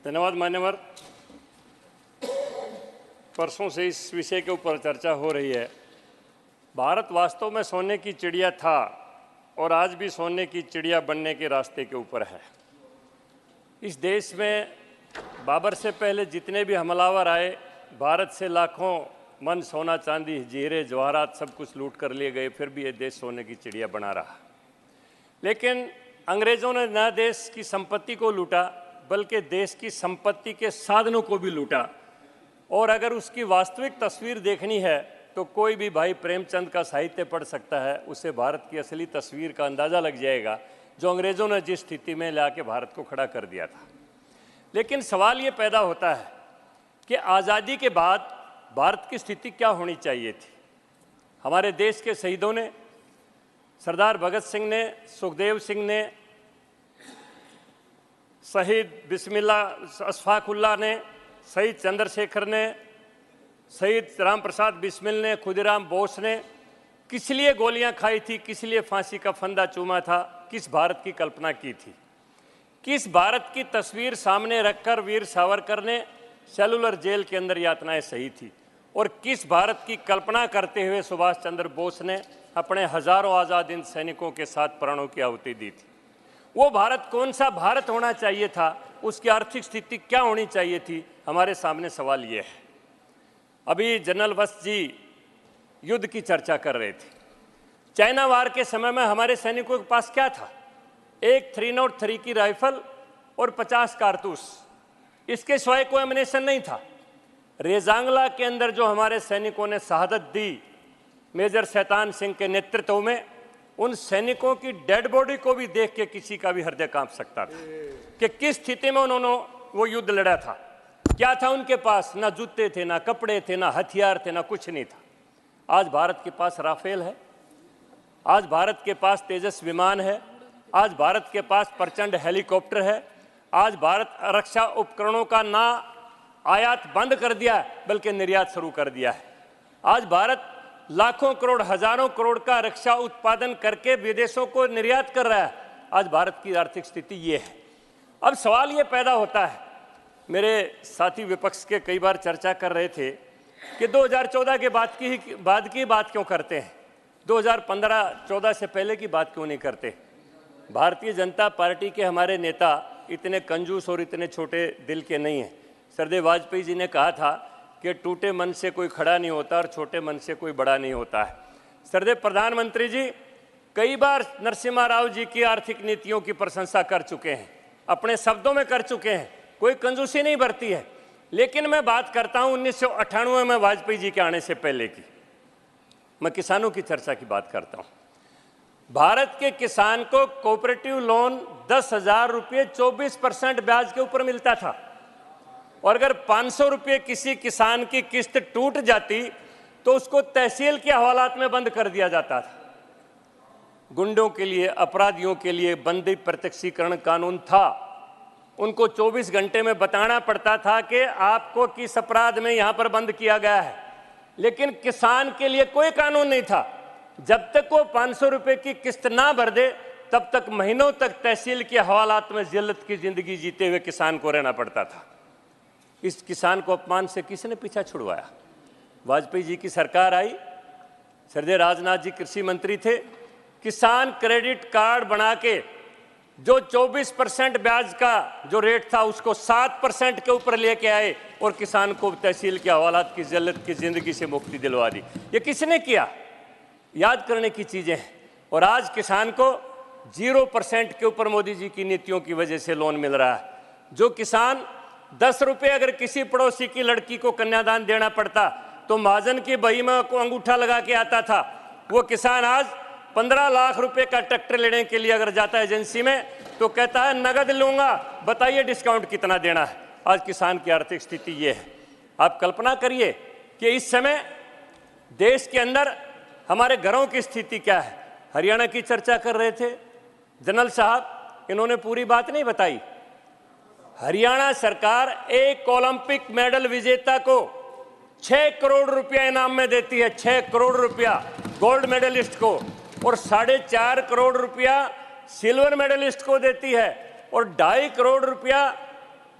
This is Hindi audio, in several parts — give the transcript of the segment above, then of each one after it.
धन्यवाद मान्यवर। परसों से इस विषय के ऊपर चर्चा हो रही है। भारत वास्तव में सोने की चिड़िया था और आज भी सोने की चिड़िया बनने के रास्ते के ऊपर है। इस देश में बाबर से पहले जितने भी हमलावर आए, भारत से लाखों मन सोना चांदी हीरे जवाहरात सब कुछ लूट कर लिए गए, फिर भी ये देश सोने की चिड़िया बना रहा। लेकिन अंग्रेज़ों ने न देश की संपत्ति को लूटा बल्कि देश की संपत्ति के साधनों को भी लूटा। और अगर उसकी वास्तविक तस्वीर देखनी है तो कोई भी भाई प्रेमचंद का साहित्य पढ़ सकता है, उससे भारत की असली तस्वीर का अंदाज़ा लग जाएगा जो अंग्रेज़ों ने जिस स्थिति में ला के भारत को खड़ा कर दिया था। लेकिन सवाल ये पैदा होता है कि आज़ादी के बाद भारत की स्थिति क्या होनी चाहिए थी। हमारे देश के शहीदों ने, सरदार भगत सिंह ने, सुखदेव सिंह ने, शहीद बिस्मिल्लाह अशफाकुल्ला ने, शहीद चंद्रशेखर ने, शहीद राम प्रसाद बिस्मिल ने, खुदीराम बोस ने किस लिए गोलियां खाई थी, किस लिए फांसी का फंदा चूमा था, किस भारत की कल्पना की थी, किस भारत की तस्वीर सामने रखकर वीर सावरकर ने सेलुलर जेल के अंदर यातनाएं सही थी, और किस भारत की कल्पना करते हुए सुभाष चंद्र बोस ने अपने हजारों आज़ाद हिंद सैनिकों के साथ प्राणों की आहुति दी थी। वो भारत कौन सा भारत होना चाहिए था, उसकी आर्थिक स्थिति क्या होनी चाहिए थी, हमारे सामने सवाल ये है। अभी जनरल वत्स जी युद्ध की चर्चा कर रहे थे। चाइना वार के समय में हमारे सैनिकों के पास क्या था? एक 303 की राइफल और 50 कारतूस, इसके सिवाय कोई एमिनेशन नहीं था। रेजांगला के अंदर जो हमारे सैनिकों ने शहादत दी मेजर शैतान सिंह के नेतृत्व में, उन सैनिकों की डेड बॉडी को भी देख के किसी का भी हृदय कांप सकता था कि किस स्थिति में उन्होंने वो युद्ध लड़ा था। क्या था उनके पास? ना जूते थे, ना कपड़े थे, ना हथियार थे, ना कुछ नहीं था। आज भारत के पास राफेल है, आज भारत के पास तेजस विमान है, आज भारत के पास प्रचंड हेलीकॉप्टर है, आज भारत रक्षा उपकरणों का ना आयात बंद कर दिया बल्कि निर्यात शुरू कर दिया है। आज भारत लाखों करोड़, हजारों करोड़ का रक्षा उत्पादन करके विदेशों को निर्यात कर रहा है। आज भारत की आर्थिक स्थिति ये है। अब सवाल ये पैदा होता है, मेरे साथी विपक्ष के कई बार चर्चा कर रहे थे कि 2014 के बाद की बात क्यों करते हैं, 2015-14 से पहले की बात क्यों नहीं करते। भारतीय जनता पार्टी के हमारे नेता इतने कंजूस और इतने छोटे दिल के नहीं हैं। सरदेव वाजपेयी जी ने कहा था कि टूटे मन से कोई खड़ा नहीं होता और छोटे मन से कोई बड़ा नहीं होता है। सरदेव प्रधानमंत्री जी कई बार नरसिम्हा राव जी की आर्थिक नीतियों की प्रशंसा कर चुके हैं, अपने शब्दों में कर चुके हैं, कोई कंजूसी नहीं बरती है। लेकिन मैं बात करता हूं 1998 में वाजपेयी जी के आने से पहले की। मैं किसानों की चर्चा की बात करता हूं। भारत के किसान को कोऑपरेटिव लोन 10,000 रुपये 24% ब्याज के ऊपर मिलता था, और अगर 500 रुपये किसी किसान की किस्त टूट जाती तो उसको तहसील के हवालात में बंद कर दिया जाता था। गुंडों के लिए, अपराधियों के लिए बंदी प्रत्यक्षीकरण कानून था। उनको 24 घंटे में बताना पड़ता था कि आपको किस अपराध में यहां पर बंद किया गया है। लेकिन किसान के लिए कोई कानून नहीं था। जब तक वो 500 रुपये की किस्त ना भर दे तब तक महीनों तक तहसील के हवालात में जिल्लत की जिंदगी जीते हुए किसान को रहना पड़ता था। इस किसान को अपमान से किसने पीछा छुड़वाया? वाजपेयी जी की सरकार आई, सरदेव राजनाथ जी कृषि मंत्री थे। किसान क्रेडिट कार्ड बना के जो 24% ब्याज का जो रेट था उसको 7% के ऊपर लेके आए और किसान को तहसील के हवालात की जिल्लत की जिंदगी से मुक्ति दिलवा दी। ये किसने किया? याद करने की चीजें हैं। और आज किसान को 0% के ऊपर मोदी जी की नीतियों की वजह से लोन मिल रहा है। जो किसान 10 रुपये अगर किसी पड़ोसी की लड़की को कन्यादान देना पड़ता तो महाजन की बही में को अंगूठा लगा के आता था, वो किसान आज 15 लाख रुपए का ट्रैक्टर लेने के लिए अगर जाता है एजेंसी में तो कहता है नगद लूंगा, बताइए डिस्काउंट कितना देना है। आज किसान की आर्थिक स्थिति ये है। आप कल्पना करिए कि इस समय देश के अंदर हमारे घरों की स्थिति क्या है। हरियाणा की चर्चा कर रहे थे जनरल साहब, इन्होंने पूरी बात नहीं बताई। हरियाणा सरकार एक ओलंपिक मेडल विजेता को 6 करोड़ रुपया इनाम में देती है, 6 करोड़ रुपया गोल्ड मेडलिस्ट को, और 4.5 करोड़ रुपया सिल्वर मेडलिस्ट को देती है, और 2.5 करोड़ रुपया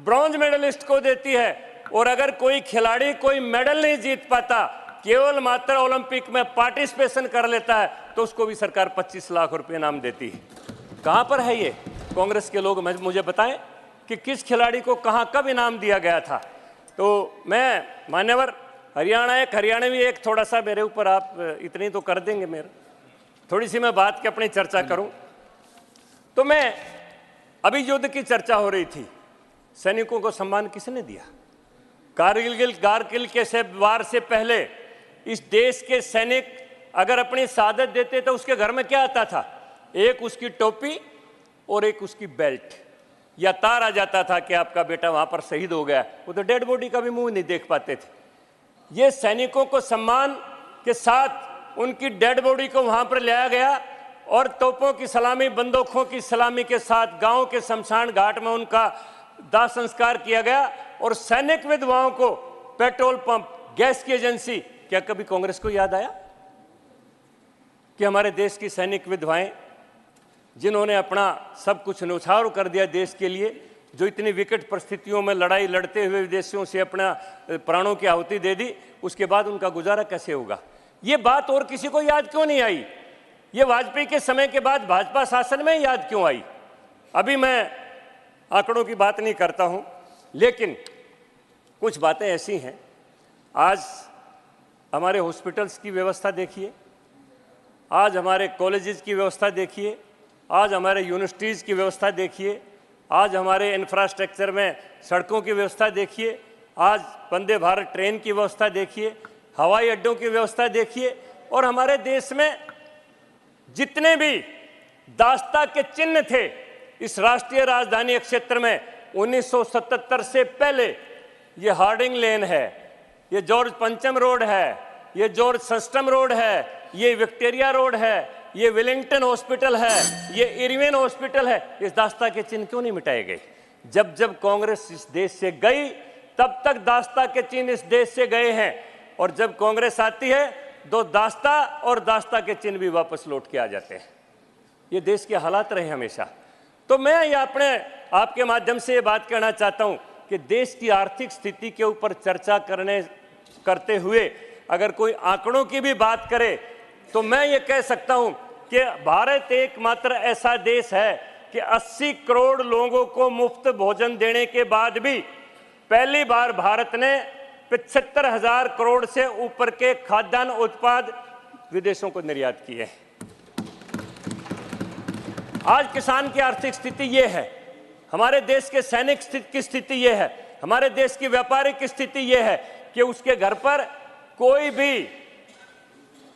ब्रॉन्ज मेडलिस्ट को देती है। और अगर कोई खिलाड़ी कोई मेडल नहीं जीत पाता, केवल मात्र ओलंपिक में पार्टिसिपेशन कर लेता है, तो उसको भी सरकार 25 लाख रुपए इनाम देती है। कहां पर है ये? कांग्रेस के लोग मुझे बताएं कि किस खिलाड़ी को कहां कब इनाम दिया गया था। तो मैं मान्यवर हरियाणवी एक थोड़ा सा मेरे ऊपर आप इतनी तो कर देंगे, मेरे थोड़ी सी मैं बात की अपनी चर्चा करूं तो मैं अभी युद्ध की चर्चा हो रही थी, सैनिकों को सम्मान किसने दिया? कारगिल के वार से पहले इस देश के सैनिक अगर अपनी शहादत देते तो उसके घर में क्या आता था? एक उसकी टोपी और एक उसकी बेल्ट या तार आ जाता था कि आपका बेटा वहां पर शहीद हो गया। वो तो डेड बॉडी का भी मुंह नहीं देख पाते थे। ये सैनिकों को सम्मान के साथ उनकी डेड बॉडी को वहां पर लाया गया और तोपों की सलामी, बंदूकों की सलामी के साथ गांव के शमशान घाट में उनका दाह संस्कार किया गया। और सैनिक विधवाओं को पेट्रोल पंप, गैस की एजेंसी, क्या कभी कांग्रेस को याद आया कि हमारे देश की सैनिक विधवाएं जिन्होंने अपना सब कुछ न्यौछावर कर दिया देश के लिए, जो इतनी विकट परिस्थितियों में लड़ाई लड़ते हुए विदेशियों से अपना प्राणों की आहुति दे दी, उसके बाद उनका गुजारा कैसे होगा? ये बात और किसी को याद क्यों नहीं आई? ये वाजपेयी के समय के बाद भाजपा शासन में याद क्यों आई? अभी मैं आंकड़ों की बात नहीं करता हूं, लेकिन कुछ बातें ऐसी हैं। आज हमारे हॉस्पिटल्स की व्यवस्था देखिए, आज हमारे कॉलेजेस की व्यवस्था देखिए, आज हमारे यूनिवर्सिटीज़ की व्यवस्था देखिए, आज हमारे इंफ्रास्ट्रक्चर में सड़कों की व्यवस्था देखिए, आज वंदे भारत ट्रेन की व्यवस्था देखिए, हवाई अड्डों की व्यवस्था देखिए। और हमारे देश में जितने भी दास्ता के चिन्ह थे इस राष्ट्रीय राजधानी क्षेत्र में 1977 से पहले, ये हार्डिंग लेन है, ये जॉर्ज पंचम रोड है, ये जॉर्ज सस्टम रोड है, ये विक्टोरिया रोड है, ये वेलिंगटन हॉस्पिटल है, ये इरविन हॉस्पिटल है। इस दास्ता के चिन्ह क्यों नहीं मिटाए गए? जब जब कांग्रेस इस देश से गई तब तक दास्ता के चिन्ह इस देश से गए हैं, और जब कांग्रेस आती है तो दास्ता और दास्ता के चिन्ह भी वापस लौट के आ जाते हैं। ये देश के हालात रहे हमेशा। तो मैं ये आपके माध्यम से ये बात कहना चाहता हूं कि देश की आर्थिक स्थिति के ऊपर चर्चा करते हुए अगर कोई आंकड़ों की भी बात करे तो मैं ये कह सकता हूं कि भारत एकमात्र ऐसा देश है कि 80 करोड़ लोगों को मुफ्त भोजन देने के बाद भी पहली बार भारत ने 75,000 करोड़ से ऊपर के खाद्यान्न उत्पाद विदेशों को निर्यात किए। आज किसान की आर्थिक स्थिति ये है, हमारे देश के सैनिक की स्थिति ये है, हमारे देश की व्यापारिक स्थिति ये है कि उसके घर पर कोई भी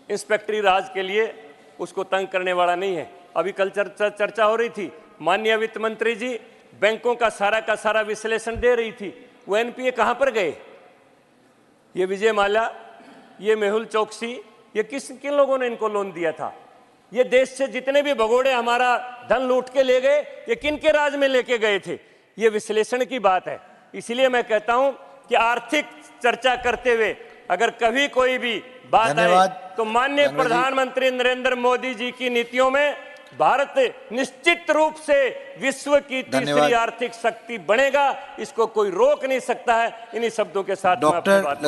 इंस्पेक्टरी राज के लिए उसको तंग करने वाला नहीं है। अभी कल चर्चा हो रही थी, माननीय वित्त मंत्री जी बैंकों का सारा विश्लेषण दे रही थी, वो एनपीए कहां पर गए? ये विजय माल्या, ये मेहुल चौकसी, ये किन लोगों ने इनको लोन दिया था? ये देश से जितने भी भगोड़े हमारा धन लूट के ले गए, ये किन के राज में लेके गए थे? ये विश्लेषण की बात है। इसलिए मैं कहता हूं कि आर्थिक चर्चा करते हुए अगर कभी कोई भी बात आए तो माननीय प्रधानमंत्री नरेंद्र मोदी जी की नीतियों में भारत निश्चित रूप से विश्व की तीसरी आर्थिक शक्ति बनेगा, इसको कोई रोक नहीं सकता है। इन्हीं शब्दों के साथ मैं अपनी बात